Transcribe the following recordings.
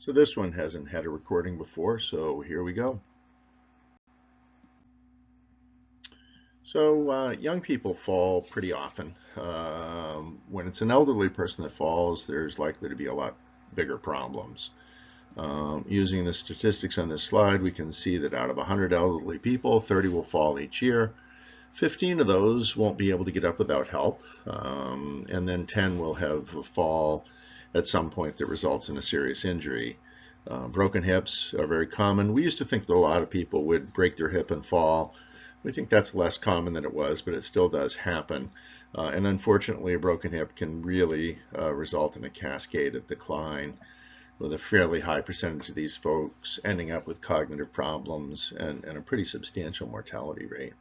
So this one hasn't had a recording before, so here we go. So young people fall pretty often. When it's an elderly person that falls, there's likely to be a lot bigger problems. Using the statistics on this slide, we can see that out of 100 elderly people, 30 will fall each year. 15 of those won't be able to get up without help, and then 10 will have a fall at some point that results in a serious injury. Broken hips are very common. We used to think that a lot of people would break their hip and fall. We think that's less common than it was, but it still does happen. And unfortunately, a broken hip can really result in a cascade of decline, with a fairly high percentage of these folks ending up with cognitive problems and a pretty substantial mortality rate.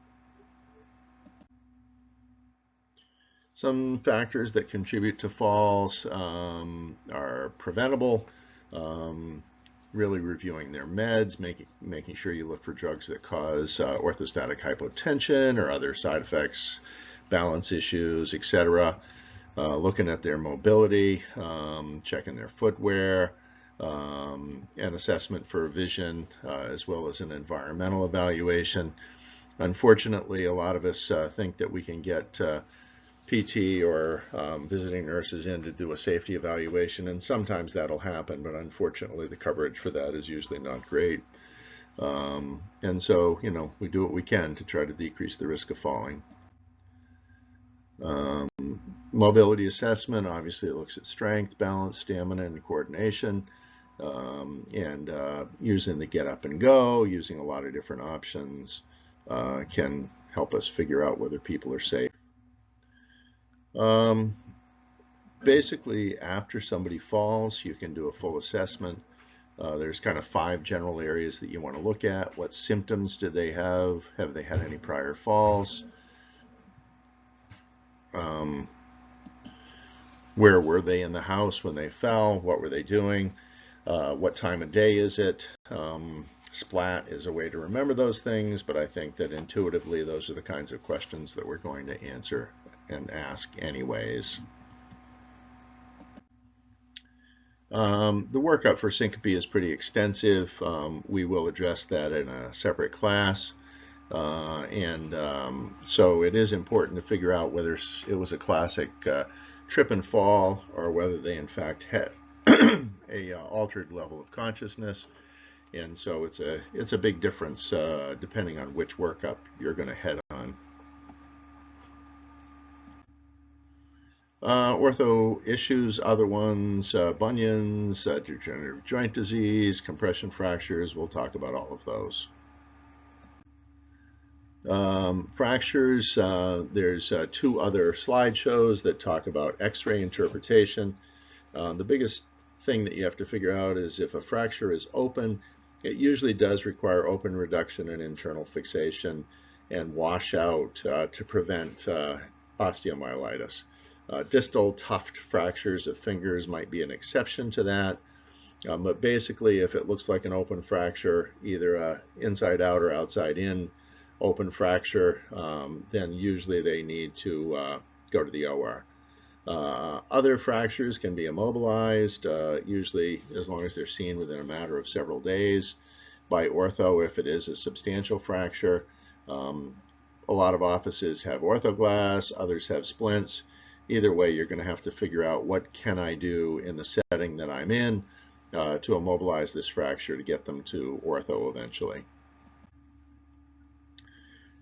Some factors that contribute to falls are preventable, really reviewing their meds, making sure you look for drugs that cause orthostatic hypotension or other side effects, balance issues, etc. Looking at their mobility, checking their footwear, an assessment for vision, as well as an environmental evaluation. Unfortunately, a lot of us think that we can get PT or visiting nurses in to do a safety evaluation, and sometimes that'll happen, but unfortunately the coverage for that is usually not great. And so, we do what we can to try to decrease the risk of falling. Mobility assessment, obviously it looks at strength, balance, stamina, and coordination, and using the get up and go, using a lot of different options can help us figure out whether people are safe. Basically, after somebody falls, you can do a full assessment. There's kind of 5 general areas that you want to look at. What symptoms did they have? Have they had any prior falls? Where were they in the house when they fell? What were they doing? What time of day is it? Splat is a way to remember those things, but I think that intuitively those are the kinds of questions that we're going to answer and ask anyways. The workup for syncope is pretty extensive. We will address that in a separate class. So it is important to figure out whether it was a classic trip and fall or whether they in fact had a altered level of consciousness. And so it's a big difference depending on which workup you're going to head on. Ortho issues, other ones, bunions, degenerative joint disease, compression fractures. We'll talk about all of those. Fractures, there's 2 other slideshows that talk about X-ray interpretation. The biggest thing that you have to figure out is if a fracture is open, it usually does require open reduction and internal fixation and washout to prevent osteomyelitis. Distal tuft fractures of fingers might be an exception to that, but basically if it looks like an open fracture, either inside out or outside in open fracture, then usually they need to go to the OR. Other fractures can be immobilized, usually as long as they're seen within a matter of several days by ortho if it is a substantial fracture. A lot of offices have orthoglass, others have splints. Either way, you're going to have to figure out what can I do in the setting that I'm in to immobilize this fracture to get them to ortho eventually.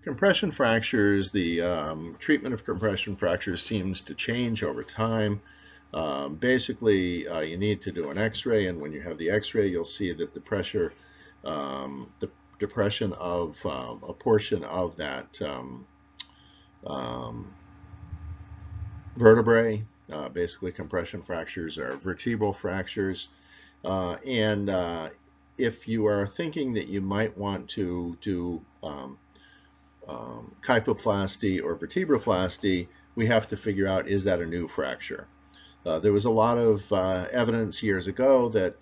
Compression fractures, the treatment of compression fractures seems to change over time. Basically, you need to do an X-ray, and when you have the X-ray, you'll see that the pressure, the depression of a portion of that vertebrae. Basically, compression fractures are vertebral fractures. If you are thinking that you might want to do kyphoplasty or vertebroplasty, we have to figure out, is that a new fracture? There was a lot of evidence years ago that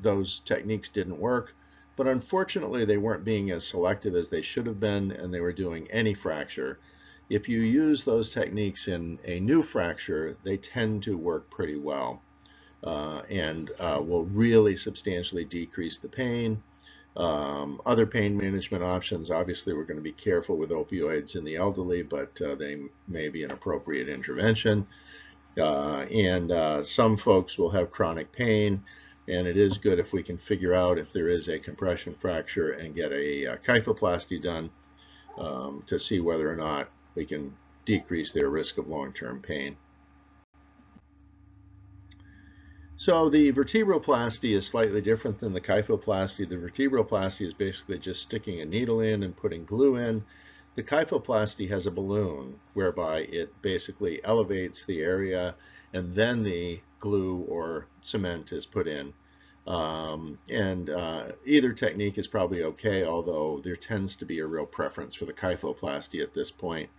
those techniques didn't work, but unfortunately they weren't being as selective as they should have been, and they were doing any fracture. If you use those techniques in a new fracture, they tend to work pretty well. and will really substantially decrease the pain. Other pain management options, obviously, we're going to be careful with opioids in the elderly, but they may be an appropriate intervention. And some folks will have chronic pain, and it is good if we can figure out if there is a compression fracture and get a kyphoplasty done to see whether or not we can decrease their risk of long-term pain. So the vertebroplasty is slightly different than the kyphoplasty. The vertebroplasty is basically just sticking a needle in and putting glue in. The kyphoplasty has a balloon whereby it basically elevates the area and then the glue or cement is put in. Either technique is probably okay, although there tends to be a real preference for the kyphoplasty at this point.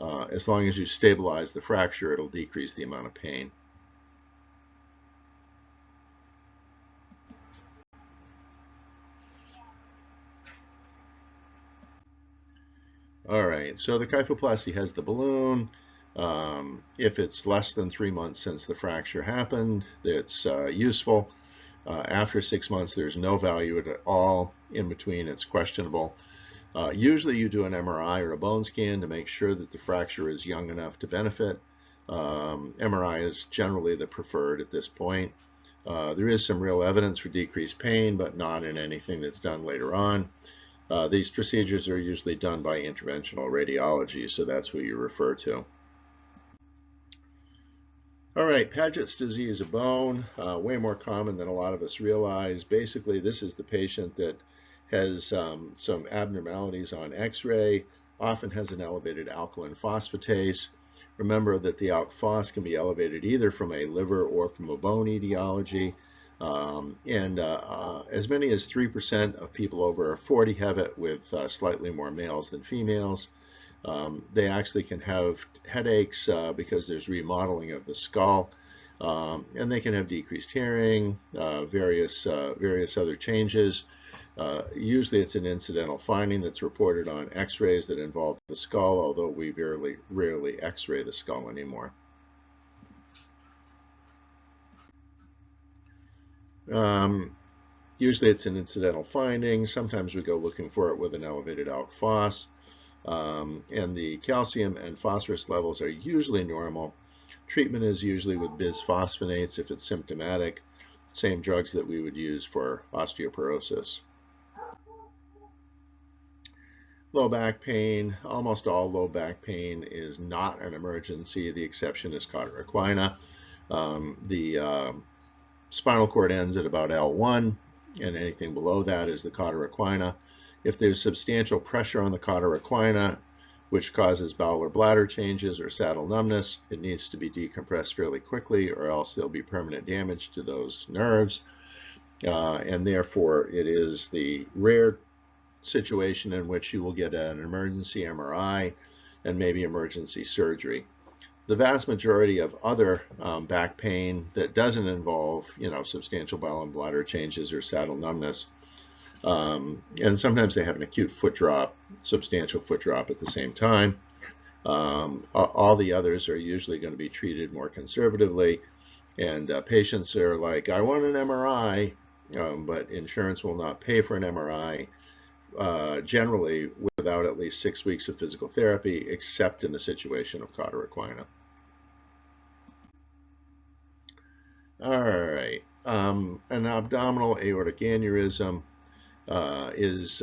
As long as you stabilize the fracture, it'll decrease the amount of pain. All right, so the kyphoplasty has the balloon. If it's less than 3 months since the fracture happened, it's useful. After 6 months, there's no value at all. In between, it's questionable. Usually you do an MRI or a bone scan to make sure that the fracture is young enough to benefit. MRI is generally the preferred at this point. There is some real evidence for decreased pain, but not in anything that's done later on. These procedures are usually done by interventional radiology, so that's who you refer to. All right, Paget's disease of bone, way more common than a lot of us realize. Basically, this is the patient that has some abnormalities on X-ray, often has an elevated alkaline phosphatase. Remember that the alk phos can be elevated either from a liver or from a bone etiology. As many as 3% of people over 40 have it, with slightly more males than females. They actually can have headaches because there's remodeling of the skull, and they can have decreased hearing, various other changes. Usually it's an incidental finding that's reported on X-rays that involve the skull, although we rarely X-ray the skull anymore. Usually it's an incidental finding. Sometimes we go looking for it with an elevated alk phos. And the calcium and phosphorus levels are usually normal. Treatment is usually with bisphosphonates if it's symptomatic, same drugs that we would use for osteoporosis. Low back pain, almost all low back pain is not an emergency. The exception is cauda equina. The spinal cord ends at about L1, and anything below that is the cauda equina. If there's substantial pressure on the cauda equina, which causes bowel or bladder changes or saddle numbness, it needs to be decompressed fairly quickly, or else there'll be permanent damage to those nerves. And therefore, it is the rare situation in which you will get an emergency MRI and maybe emergency surgery. The vast majority of other back pain that doesn't involve, substantial bowel and bladder changes or saddle numbness, and sometimes they have an acute foot drop, substantial foot drop at the same time. All the others are usually going to be treated more conservatively, and patients are like, I want an MRI, but insurance will not pay for an MRI, generally without at least 6 weeks of physical therapy, except in the situation of cauda equina. All right, an abdominal aortic aneurysm is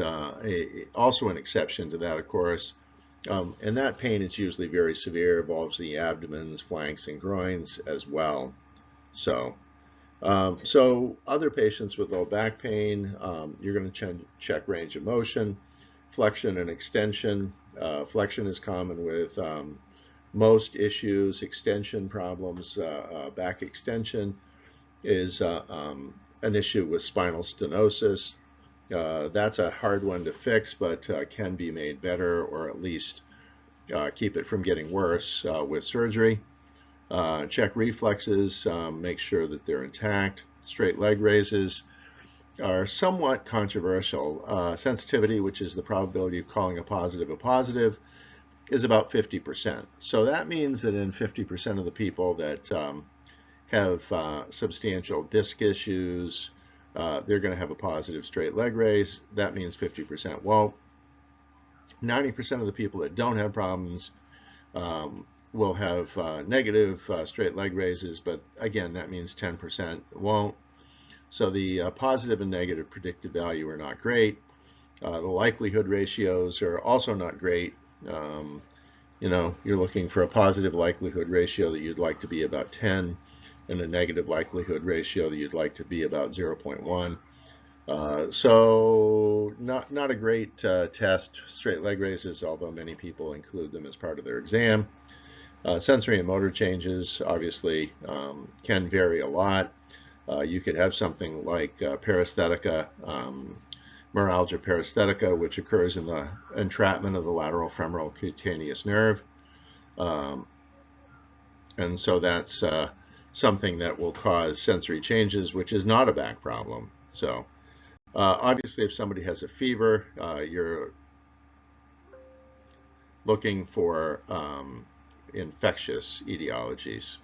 also an exception to that, of course. And that pain is usually very severe, involves the abdomens, flanks, and groins as well. So other patients with low back pain, you're going to check range of motion, flexion and extension. Flexion is common with most issues. Extension problems, back extension is an issue with spinal stenosis. That's a hard one to fix, but can be made better, or at least keep it from getting worse with surgery. Check reflexes, make sure that they're intact. Straight leg raises are somewhat controversial. Sensitivity, which is the probability of calling a positive, is about 50%. So that means that in 50% of the people that have substantial disc issues, they're going to have a positive straight leg raise. That means 50% won't. 90% of the people that don't have problems will have negative straight leg raises, but again, that means 10% won't. So the positive and negative predictive value are not great. The likelihood ratios are also not great. You know, you're looking for a positive likelihood ratio that you'd like to be about 10, and a negative likelihood ratio that you'd like to be about 0.1. So not a great test, straight leg raises, although many people include them as part of their exam. Sensory and motor changes obviously can vary a lot. You could have something like paresthetica, neuralgia paresthetica, which occurs in the entrapment of the lateral femoral cutaneous nerve. And so that's something that will cause sensory changes, which is not a back problem. So obviously, if somebody has a fever, you're looking for infectious etiologies.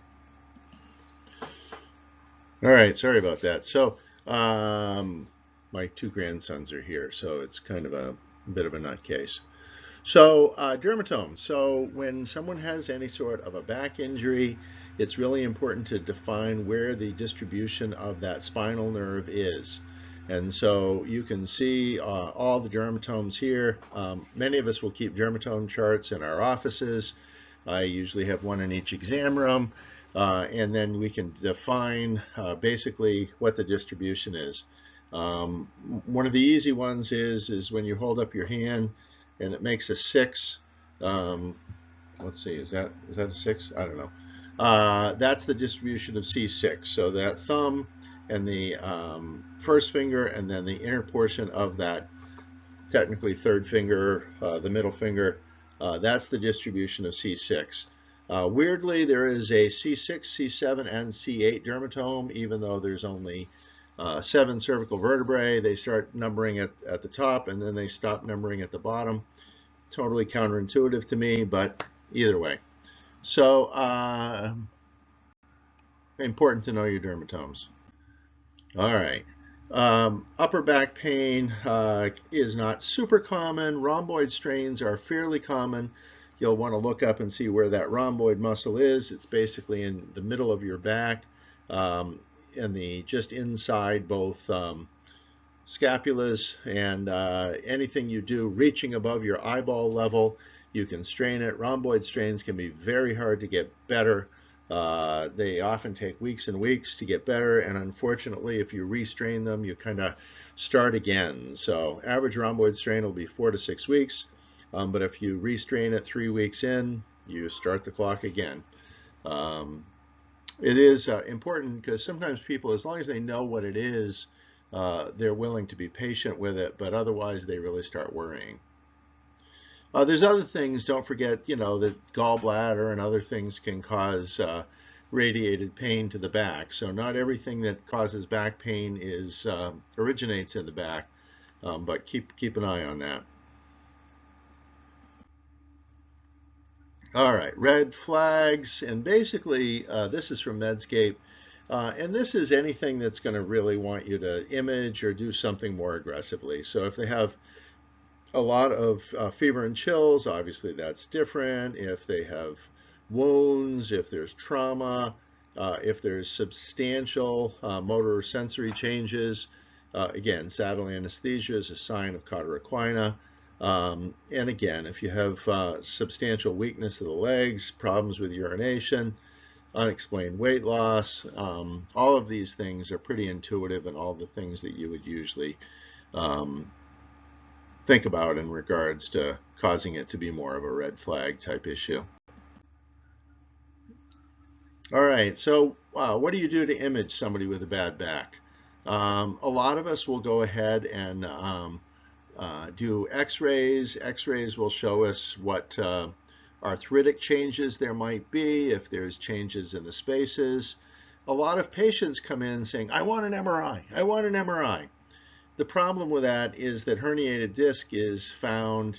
All right, sorry about that. So my two grandsons are here, so it's kind of a bit of a nutcase. So dermatome. So when someone has any sort of a back injury, it's really important to define where the distribution of that spinal nerve is. And so you can see all the dermatomes here. Many of us will keep dermatome charts in our offices. I usually have one in each exam room. And then we can define basically what the distribution is. One of the easy ones is when you hold up your hand and it makes a 6. Let's see, is that a 6? I don't know. That's the distribution of C6. So that thumb and the first finger, and then the inner portion of that, technically third finger, the middle finger, that's the distribution of C6. Weirdly, there is a C6, C7, and C8 dermatome, even though there's only 7 cervical vertebrae. They start numbering at the top, and then they stop numbering at the bottom. Totally counterintuitive to me, but either way. So, important to know your dermatomes. All right. Upper back pain is not super common. Rhomboid strains are fairly common. You'll want to look up and see where that rhomboid muscle is. It's basically in the middle of your back, and just inside both scapulas, and anything you do reaching above your eyeball level, you can strain it. Rhomboid strains can be very hard to get better. They often take weeks and weeks to get better, and unfortunately, if you restrain them, you kind of start again. So average rhomboid strain will be 4 to 6 weeks, but if you restrain it 3 weeks in, you start the clock again. It is important because sometimes people, as long as they know what it is, they're willing to be patient with it, but otherwise they really start worrying. There's other things, don't forget, you know, that gallbladder and other things can cause radiated pain to the back. So not everything that causes back pain originates in the back, but keep an eye on that. All right, red flags, and basically this is from Medscape, and this is anything that's going to really want you to image or do something more aggressively. So if they have a lot of fever and chills, obviously that's different. If they have wounds, if there's trauma, if there's substantial motor or sensory changes, again, saddle anesthesia is a sign of cauda equina. And again, if you have substantial weakness of the legs, problems with urination, unexplained weight loss, all of these things are pretty intuitive, and all the things that you would usually think about in regards to causing it to be more of a red flag type issue. All right, so what do you do to image somebody with a bad back? A lot of us will go ahead and do x-rays. X-rays will show us what arthritic changes there might be, if there's changes in the spaces. A lot of patients come in saying, I want an MRI, I want an MRI. The problem with that is that herniated disc is found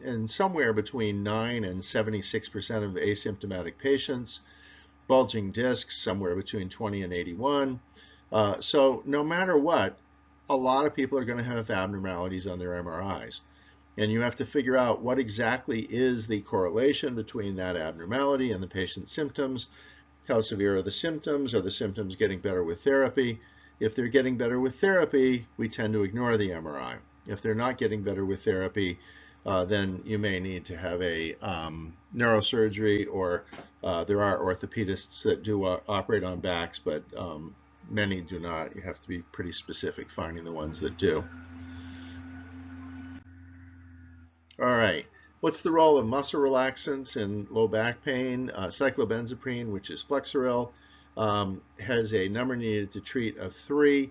in somewhere between 9 and 76% of asymptomatic patients. bulging discs somewhere between 20 and 81. So no matter what, a lot of people are going to have abnormalities on their MRIs. And you have to figure out what exactly is the correlation between that abnormality and the patient's symptoms. How severe are the symptoms? Are the symptoms getting better with therapy? If they're getting better with therapy, we tend to ignore the MRI. If they're not getting better with therapy, then you may need to have a neurosurgery, or there are orthopedists that do operate on backs, but many do not. You have to be pretty specific finding the ones that do. All right. What's the role of muscle relaxants in low back pain? Cyclobenzaprine, which is Flexeril, has a number needed to treat of 3.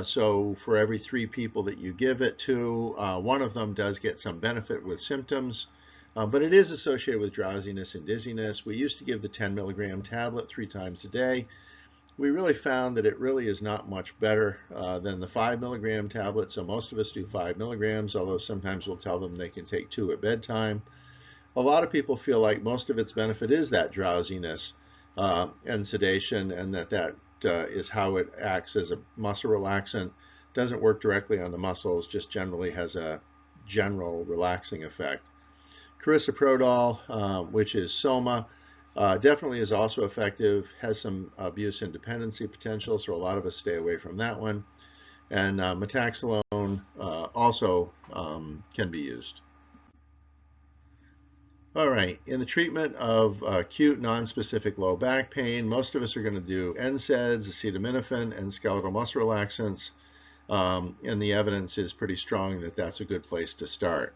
So for every 3 people that you give it to, one of them does get some benefit with symptoms, but it is associated with drowsiness and dizziness. We used to give the 10 milligram tablet 3 times a day. We really found that it really is not much better than the 5 milligram tablet. So most of us do 5 milligrams, although sometimes we'll tell them they can take 2 at bedtime. A lot of people feel like most of its benefit is that drowsiness and sedation, and that is how it acts as a muscle relaxant. Doesn't work directly on the muscles, just generally has a general relaxing effect. Carisoprodol, which is Soma, definitely is also effective, has some abuse and dependency potential, so a lot of us stay away from that one. And metaxalone also can be used. All right, in the treatment of acute nonspecific low back pain, most of us are going to do NSAIDs, acetaminophen, and skeletal muscle relaxants, and the evidence is pretty strong that that's a good place to start.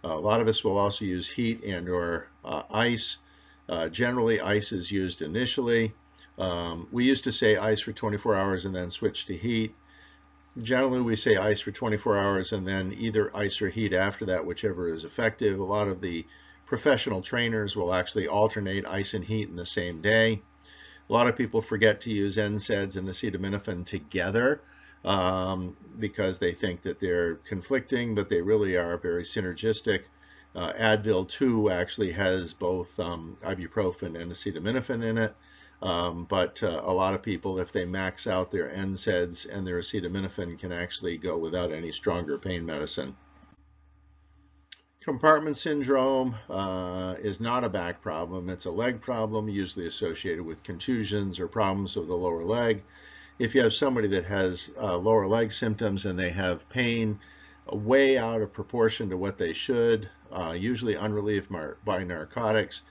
A lot of us will also use heat and or ice. Generally, ice is used initially. We used to say ice for 24 hours and then switch to heat. Generally, we say ice for 24 hours and then either ice or heat after that, whichever is effective. A lot of the professional trainers will actually alternate ice and heat in the same day. A lot of people forget to use NSAIDs and acetaminophen together because they think that they're conflicting, but they really are very synergistic. Advil 2 actually has both ibuprofen and acetaminophen in it, but a lot of people, if they max out their NSAIDs and their acetaminophen, can actually go without any stronger pain medicine. Compartment syndrome is not a back problem. It's a leg problem, usually associated with contusions or problems with the lower leg. If you have somebody that has lower leg symptoms and they have pain way out of proportion to what they should, usually unrelieved by narcotics,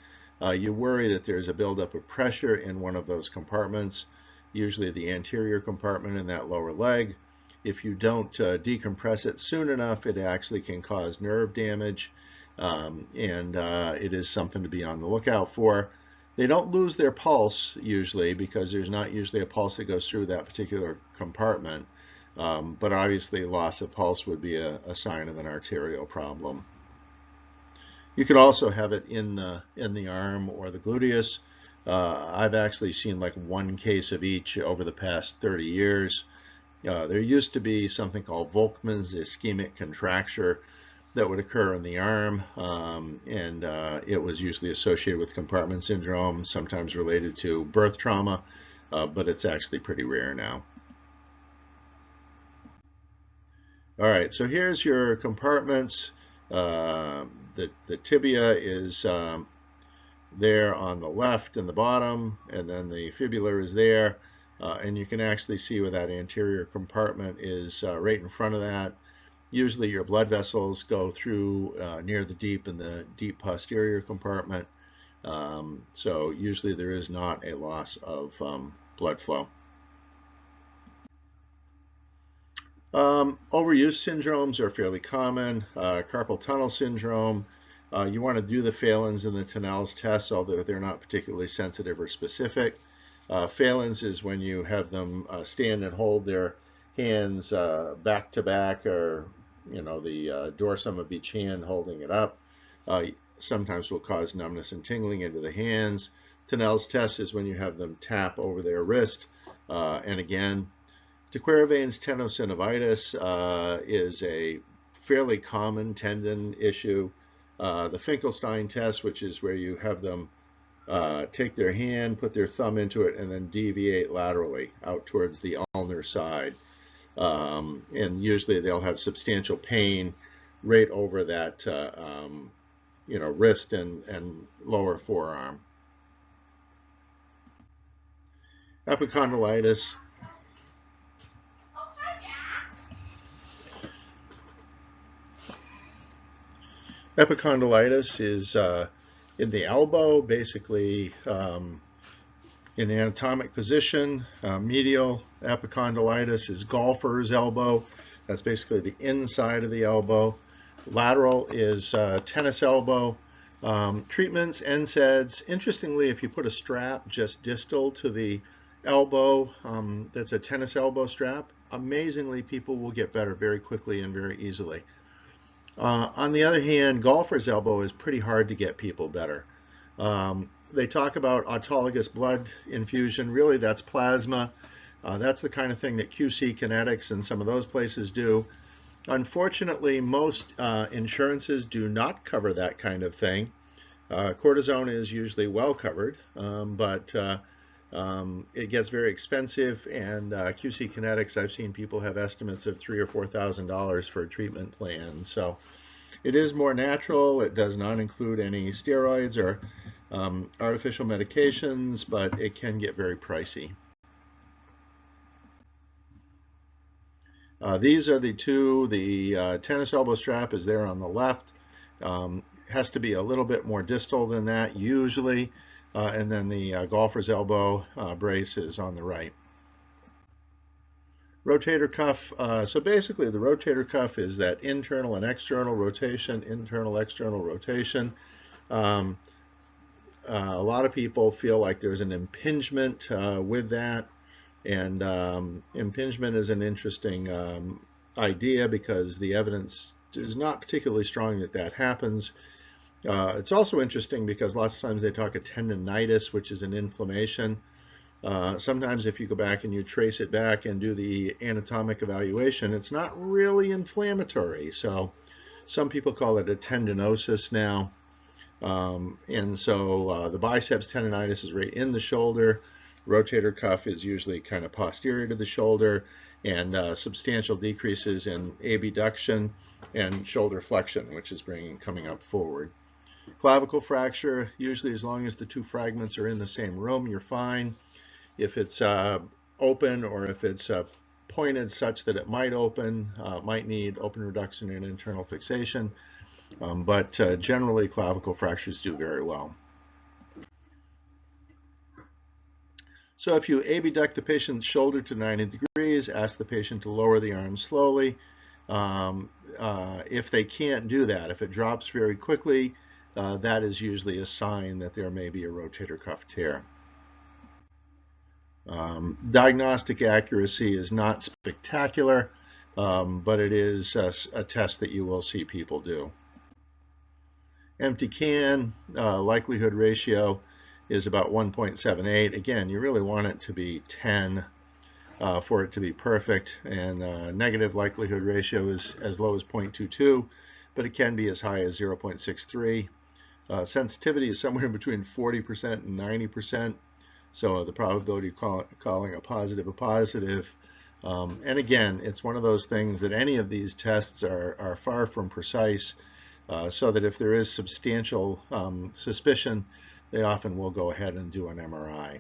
you worry that there's a buildup of pressure in one of those compartments, usually the anterior compartment in that lower leg. If you don't decompress it soon enough, it actually can cause nerve damage, and it is something to be on the lookout for. They don't lose their pulse usually because there's not usually a pulse that goes through that particular compartment, but obviously loss of pulse would be a sign of an arterial problem. You could also have it in the arm or the gluteus. I've actually seen like 1 case of each over the past 30 years. There used to be something called Volkmann's ischemic contracture that would occur in the arm, and it was usually associated with compartment syndrome, sometimes related to birth trauma, but it's actually pretty rare now. All right, so here's your compartments. The tibia is there on the left in the bottom, and then the fibula is there. And you can actually see where that anterior compartment is right in front of that. Usually your blood vessels go through near the deep in the deep posterior compartment. So usually there is not a loss of blood flow. Overuse syndromes are fairly common. Carpal tunnel syndrome. You want to do the Phelan's and the Tinel's tests, although they're not particularly sensitive or specific. Phelan's is when you have them stand and hold their hands back to back, or the dorsum of each hand holding it up. Sometimes will cause numbness and tingling into the hands. Tinel's test is when you have them tap over their wrist. And again, de Quervain's tenosynovitis is a fairly common tendon issue. The Finkelstein test, which is where you have them take their hand, put their thumb into it, and then deviate laterally out towards the ulnar side. And usually they'll have substantial pain right over that wrist and lower forearm. Epicondylitis. Epicondylitis is in the elbow, basically in the anatomic position. Medial epicondylitis is golfer's elbow. That's basically the inside of the elbow. Lateral is tennis elbow. Treatments, NSAIDs. Interestingly, if you put a strap just distal to the elbow, that's a tennis elbow strap, amazingly people will get better very quickly and very easily. On the other hand, golfer's elbow is pretty hard to get people better. They talk about autologous blood infusion. Really, that's plasma. That's the kind of thing that QC Kinetics and some of those places do. Unfortunately, most insurances do not cover that kind of thing. Cortisone is usually well covered, but it gets very expensive, and QC Kinetics, I've seen people have estimates of $3,000 or $4,000 for a treatment plan. So it is more natural. It does not include any steroids or artificial medications, but it can get very pricey. These are the two. The tennis elbow strap is there on the left. Has to be a little bit more distal than that usually. And then the golfer's elbow brace is on the right. Rotator cuff. So basically the rotator cuff is that internal and external rotation, internal, external rotation. A lot of people feel like there's an impingement with that. And impingement is an interesting idea because the evidence is not particularly strong that that happens. It's also interesting because lots of times they talk of tendinitis, which is an inflammation. Sometimes if you go back and you trace it back and do the anatomic evaluation, it's not really inflammatory. So some people call it a tendinosis now. And so the biceps tendinitis is right in the shoulder. Rotator cuff is usually kind of posterior to the shoulder, and substantial decreases in abduction and shoulder flexion, which is coming up forward. Clavicle fracture, usually as long as the two fragments are in the same room, you're fine. If it's open or if it's pointed such that it might open, might need open reduction and internal fixation. But generally, clavicle fractures do very well. So if you abduct the patient's shoulder to 90 degrees, ask the patient to lower the arm slowly. If they can't do that, if it drops very quickly, that is usually a sign that there may be a rotator cuff tear. Diagnostic accuracy is not spectacular, but it is a test that you will see people do. Empty can, likelihood ratio is about 1.78. Again, you really want it to be 10 for it to be perfect, and negative likelihood ratio is as low as 0.22, but it can be as high as 0.63. Sensitivity is somewhere between 40% and 90%, so the probability of calling a positive. And again, it's one of those things that any of these tests are far from precise, so that if there is substantial suspicion, they often will go ahead and do an MRI.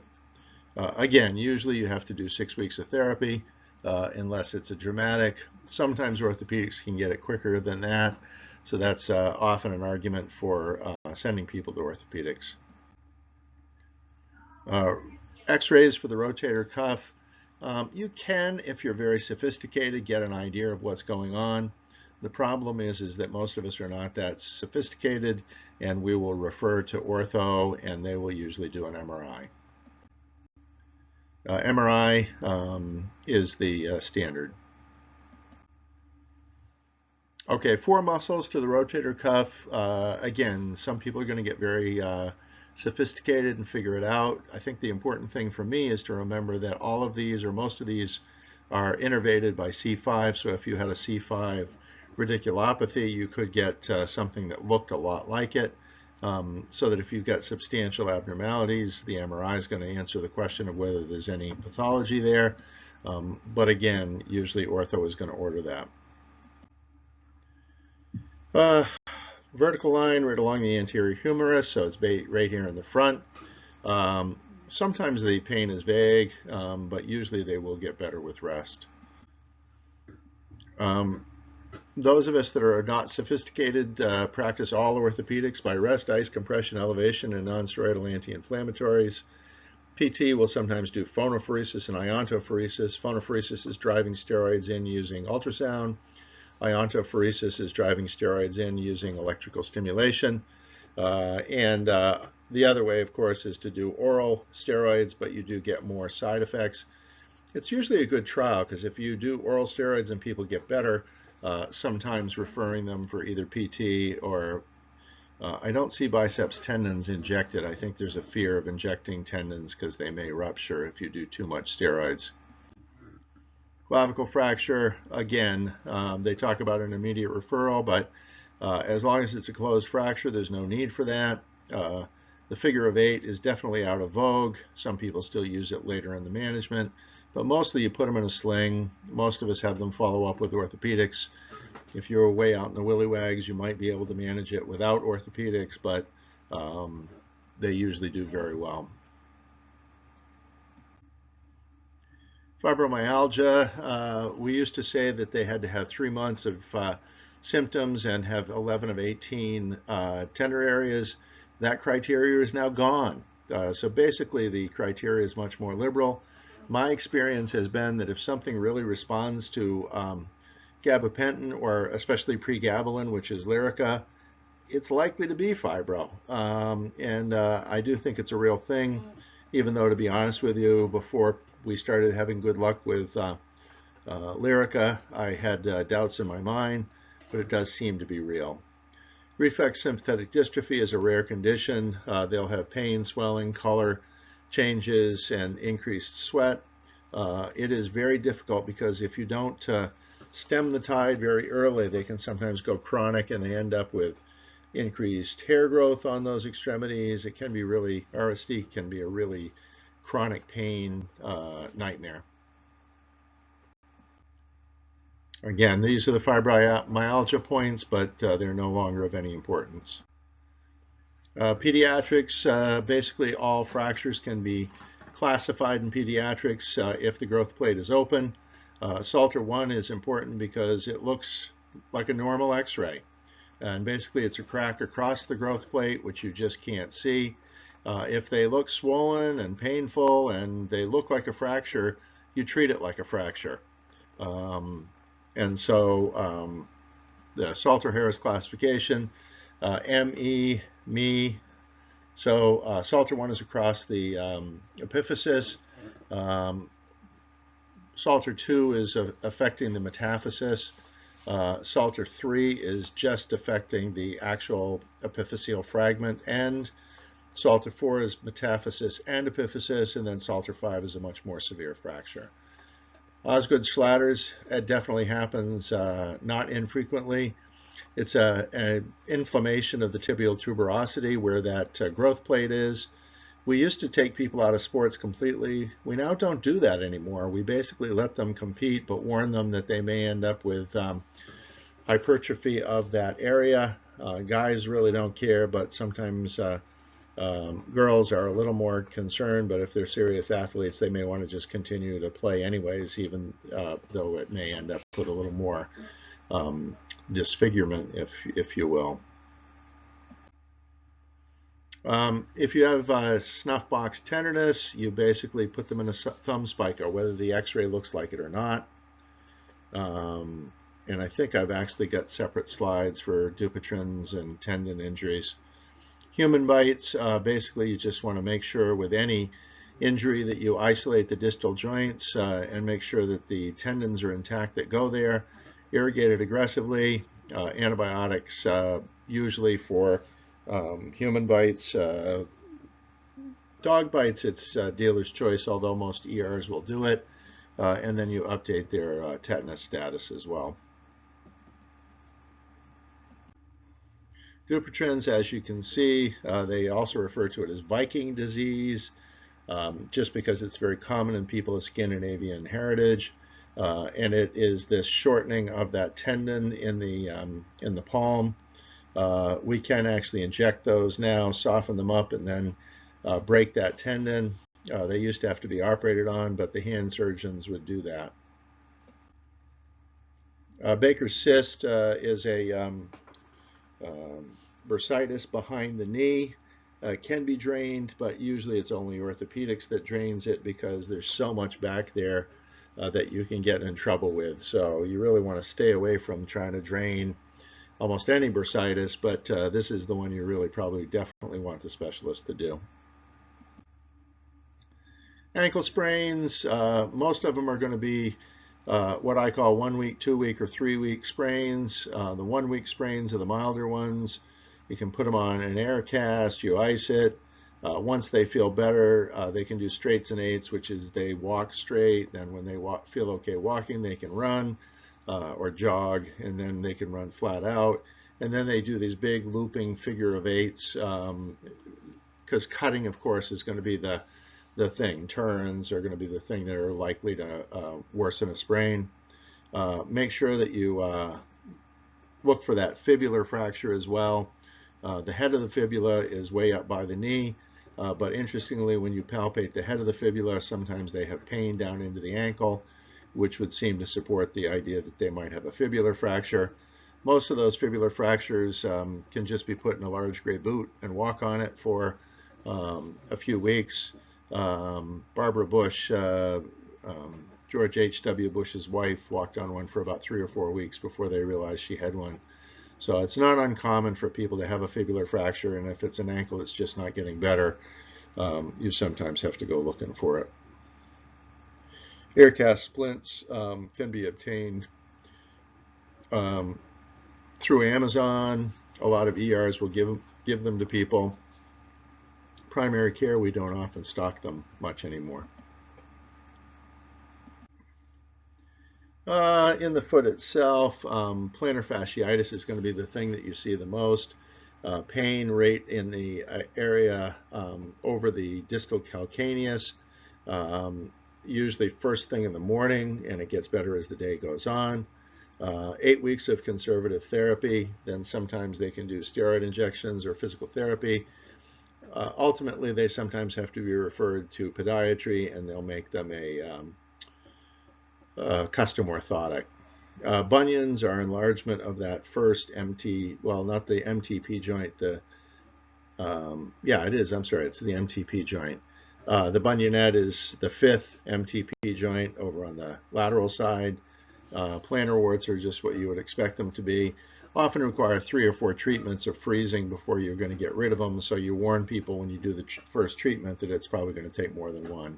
Again, usually you have to do 6 weeks of therapy unless it's a dramatic. Sometimes orthopedics can get it quicker than that, so that's often an argument for sending people to orthopedics. X-rays for the rotator cuff. You can, if you're very sophisticated, get an idea of what's going on. The problem is that most of us are not that sophisticated, and we will refer to ortho, and they will usually do an MRI. MRI is the standard. Okay, 4 muscles to the rotator cuff. Again, some people are going to get very sophisticated and figure it out. I think the important thing for me is to remember that all of these, or most of these, are innervated by C5. So if you had a C5 radiculopathy, you could get something that looked a lot like it. so that if you've got substantial abnormalities, the MRI is going to answer the question of whether there's any pathology there. But again, usually ortho is going to order that. Vertical line right along the anterior humerus, so it's right here in the front. Sometimes the pain is vague, but usually they will get better with rest. Those of us that are not sophisticated practice all orthopedics by rest, ice, compression, elevation, and non-steroidal anti-inflammatories. PT will sometimes do phonophoresis and iontophoresis. Phonophoresis is driving steroids in using ultrasound. Iontophoresis is driving steroids in using electrical stimulation. And the other way, of course, is to do oral steroids, but you do get more side effects. It's usually a good trial because if you do oral steroids and people get better, sometimes referring them for either PT or I don't see biceps tendons injected. I think there's a fear of injecting tendons because they may rupture if you do too much steroids. Clavicle fracture, again, they talk about an immediate referral, but as long as it's a closed fracture, there's no need for that. The figure of 8 is definitely out of vogue. Some people still use it later in the management, but mostly you put them in a sling. Most of us have them follow up with orthopedics. If you're way out in the willy wags, you might be able to manage it without orthopedics, but they usually do very well. Fibromyalgia, we used to say that they had to have 3 months of symptoms and have 11 of 18 tender areas. That criteria is now gone. So basically the criteria is much more liberal. My experience has been that if something really responds to gabapentin, or especially pregabalin, which is Lyrica, it's likely to be fibro. And I do think it's a real thing, even though, to be honest with you, before we started having good luck with Lyrica, I had doubts in my mind, but it does seem to be real. Reflex sympathetic dystrophy is a rare condition. They'll have pain, swelling, color changes, and increased sweat. It is very difficult because if you don't stem the tide very early, they can sometimes go chronic and they end up with increased hair growth on those extremities. It can be really, RSD can be a really chronic pain nightmare. Again, these are the fibromyalgia points, but they're no longer of any importance. Pediatrics, basically all fractures can be classified in pediatrics if the growth plate is open. Salter 1 is important because it looks like a normal x-ray. And basically it's a crack across the growth plate, which you just can't see. If they look swollen and painful and they look like a fracture, you treat it like a fracture. And so the Salter-Harris classification, ME, me. So Salter 1 is across the epiphysis. Salter 2 is affecting the metaphysis. Salter 3 is just affecting the actual epiphyseal fragment end. Salter 4 is metaphysis and epiphysis, and then Salter 5 is a much more severe fracture. Osgood-Schlatter's, it definitely happens not infrequently. It's an inflammation of the tibial tuberosity where that growth plate is. We used to take people out of sports completely. We now don't do that anymore. We basically let them compete, but warn them that they may end up with hypertrophy of that area. Guys really don't care, but sometimes girls are a little more concerned, but if they're serious athletes, they may want to just continue to play anyways, even though it may end up with a little more disfigurement, if you will. If you have snuff box tenderness, you basically put them in a thumb spica, whether the x-ray looks like it or not. And I think I've actually got separate slides for Dupuytren's and tendon injuries. Human bites, basically you just want to make sure with any injury that you isolate the distal joints and make sure that the tendons are intact that go there. Irrigate it aggressively. Antibiotics usually for human bites. Dog bites, it's dealer's choice, although most ERs will do it. And then you update their tetanus status as well. Dupuytren's, as you can see, they also refer to it as Viking disease, just because it's very common in people of Scandinavian heritage. And it is this shortening of that tendon in the palm. We can actually inject those now, soften them up, and then break that tendon. They used to have to be operated on, but the hand surgeons would do that. Baker's cyst is a bursitis behind the knee. Can be drained, but usually it's only orthopedics that drains it because there's so much back there that you can get in trouble with. So you really want to stay away from trying to drain almost any bursitis, but this is the one you really probably definitely want the specialist to do. Ankle sprains, most of them are going to be what I call 1 week, 2 week, or 3 week sprains. The 1 week sprains are the milder ones. You can put them on an air cast, you ice it. Once they feel better, they can do straights and eights, which is they walk straight. Then when they feel okay walking, they can run or jog, and then they can run flat out. And then they do these big looping figure of eights, because cutting, of course, is going to be the thing. Turns are going to be the thing that are likely to worsen a sprain. Make sure that you look for that fibular fracture as well. The head of the fibula is way up by the knee, but interestingly, when you palpate the head of the fibula, sometimes they have pain down into the ankle, which would seem to support the idea that they might have a fibular fracture. Most of those fibular fractures can just be put in a large gray boot and walk on it for a few weeks. Barbara Bush, George H.W. Bush's wife, walked on one for about 3 or 4 weeks before they realized she had one. So it's not uncommon for people to have a fibular fracture, and if it's an ankle that's just not getting better, you sometimes have to go looking for it. Air cast splints can be obtained through Amazon. A lot of ERs will give them to people. Primary care, we don't often stock them much anymore. In the foot itself, plantar fasciitis is going to be the thing that you see the most. Pain right in the area over the distal calcaneus, usually first thing in the morning, and it gets better as the day goes on. 8 weeks of conservative therapy, then sometimes they can do steroid injections or physical therapy. Ultimately, they sometimes have to be referred to podiatry, and they'll make them a custom orthotic. Bunions are enlargement of that first well, not the MTP joint, yeah, it is, I'm sorry, it's the MTP joint. The bunionette is the 5th MTP joint over on the lateral side. Plantar warts are just what you would expect them to be. Often require 3 or 4 treatments of freezing before you're going to get rid of them, so you warn people when you do the first treatment that it's probably going to take more than one.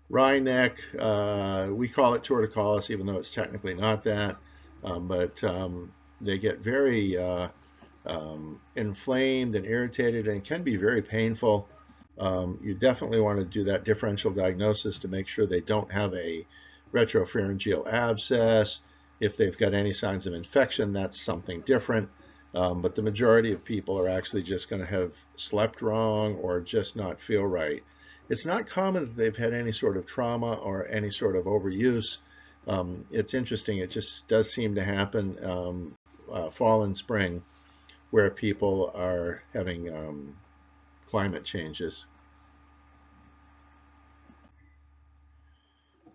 Wry neck, we call it torticollis, even though it's technically not that, but they get very inflamed and irritated, and can be very painful. You definitely want to do that differential diagnosis to make sure they don't have a retropharyngeal abscess. If they've got any signs of infection, that's something different. But the majority of people are actually just going to have slept wrong or just not feel right. It's not common that they've had any sort of trauma or any sort of overuse. It's interesting, it just does seem to happen fall and spring, where people are having climate changes.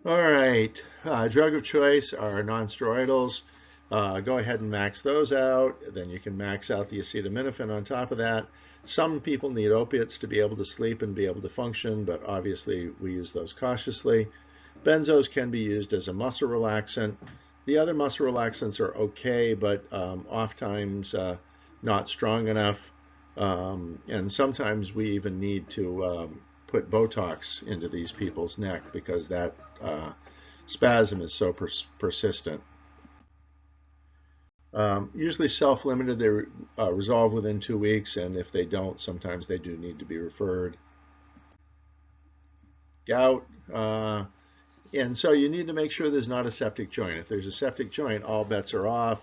All right, drug of choice are nonsteroidals. Go ahead and max those out. Then you can max out the acetaminophen on top of that. Some people need opiates to be able to sleep and be able to function, but obviously we use those cautiously. Benzos can be used as a muscle relaxant. The other muscle relaxants are okay, but oftentimes not strong enough. And sometimes we even need to put Botox into these people's neck because that spasm is so persistent. Usually self-limited, they resolve within 2 weeks, and if they don't, sometimes they do need to be referred. Gout, and so you need to make sure there's not a septic joint. If there's a septic joint, all bets are off.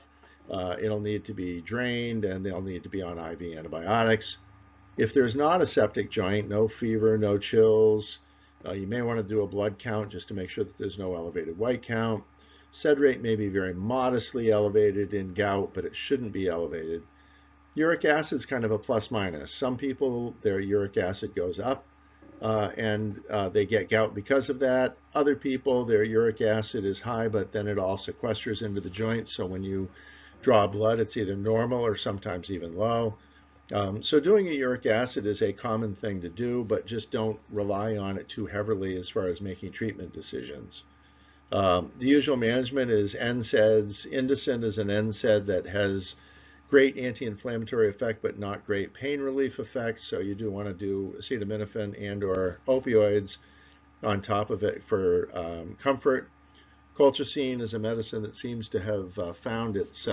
It'll need to be drained, and they'll need to be on IV antibiotics. If there's not a septic joint, no fever, no chills, you may want to do a blood count just to make sure that there's no elevated white count. Sed rate may be very modestly elevated in gout, but it shouldn't be elevated. Uric acid is kind of a plus minus. Some people, their uric acid goes up, and they get gout because of that. Other people, their uric acid is high, but then it all sequesters into the joints. So when you draw blood, it's either normal or sometimes even low. So doing a uric acid is a common thing to do, but just don't rely on it too heavily as far as making treatment decisions. The usual management is NSAIDs. Indocin is an NSAID that has great anti-inflammatory effect, but not great pain relief effects. So you do want to do acetaminophen and or opioids on top of it for comfort. Colchicine is a medicine that seems to have found its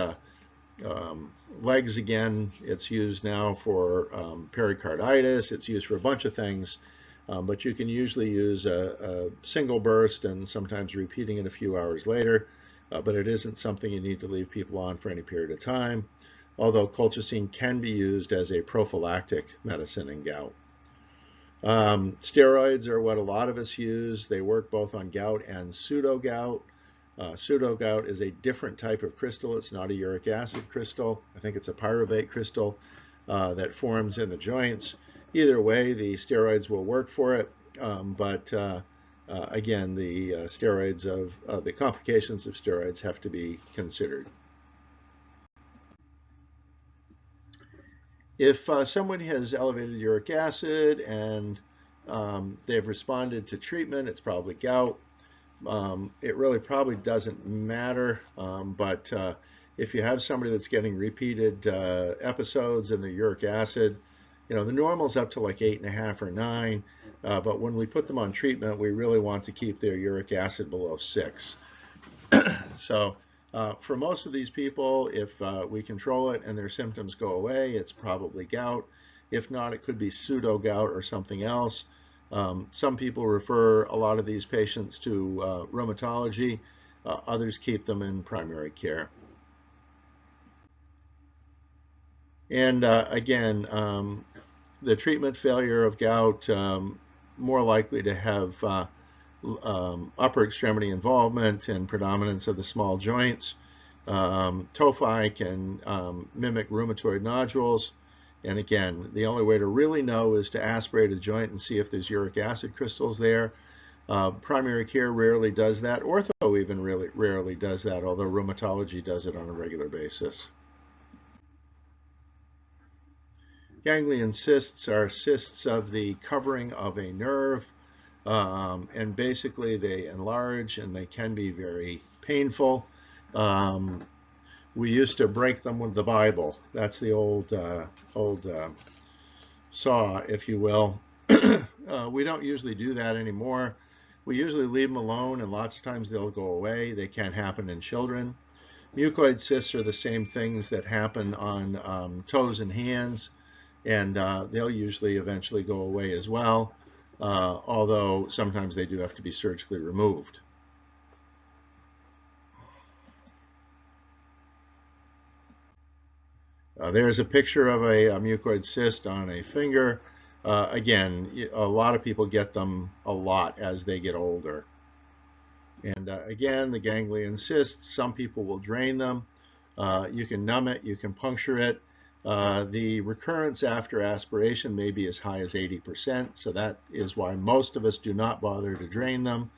legs again. It's used now for pericarditis. It's used for a bunch of things, but you can usually use a single burst and sometimes repeating it a few hours later, but it isn't something you need to leave people on for any period of time, although colchicine can be used as a prophylactic medicine in gout. Steroids are what a lot of us use. They work both on gout and pseudo-gout. Pseudo-gout is a different type of crystal. It's not a uric acid crystal. I think it's a pyruvate crystal that forms in the joints. Either way, the steroids will work for it, but again, the steroids the complications of steroids have to be considered. If someone has elevated uric acid and they've responded to treatment, it's probably gout. It really probably doesn't matter, but if you have somebody that's getting repeated episodes in the uric acid, the normal's up to like 8.5 or 9, but when we put them on treatment, we really want to keep their uric acid below 6. So for most of these people, if we control it and their symptoms go away, it's probably gout. If not, it could be pseudo-gout or something else. Some people refer a lot of these patients to rheumatology. Others keep them in primary care. And again, the treatment failure of gout, more likely to have upper extremity involvement and predominance of the small joints. Tophi can mimic rheumatoid nodules. And again, the only way to really know is to aspirate a joint and see if there's uric acid crystals there. Primary care rarely does that. Ortho even really rarely does that, although rheumatology does it on a regular basis. Ganglion cysts are cysts of the covering of a nerve, and basically they enlarge and they can be very painful. We used to break them with the Bible. That's the old saw, if you will. We don't usually do that anymore. We usually leave them alone, and lots of times they'll go away. They can happen in children. Mucoid cysts are the same things that happen on toes and hands, and they'll usually eventually go away as well, although sometimes they do have to be surgically removed. There's a picture of a mucoid cyst on a finger. Again, a lot of people get them a lot as they get older. And again, the ganglion cysts, some people will drain them. You can numb it, you can puncture it. The recurrence after aspiration may be as high as 80%, so that is why most of us do not bother to drain them.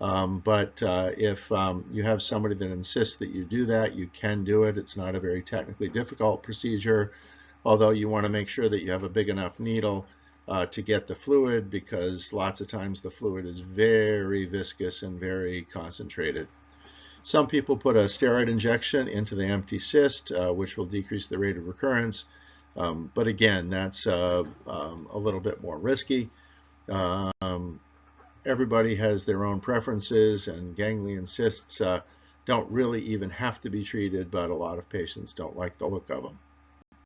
But if you have somebody that insists that you do that, you can do it. It's not a very technically difficult procedure, although you want to make sure that you have a big enough needle to get the fluid, because lots of times the fluid is very viscous and very concentrated. Some people put a steroid injection into the empty cyst, which will decrease the rate of recurrence. But again, that's a little bit more risky. Everybody has their own preferences, and ganglion cysts don't really even have to be treated, but a lot of patients don't like the look of them.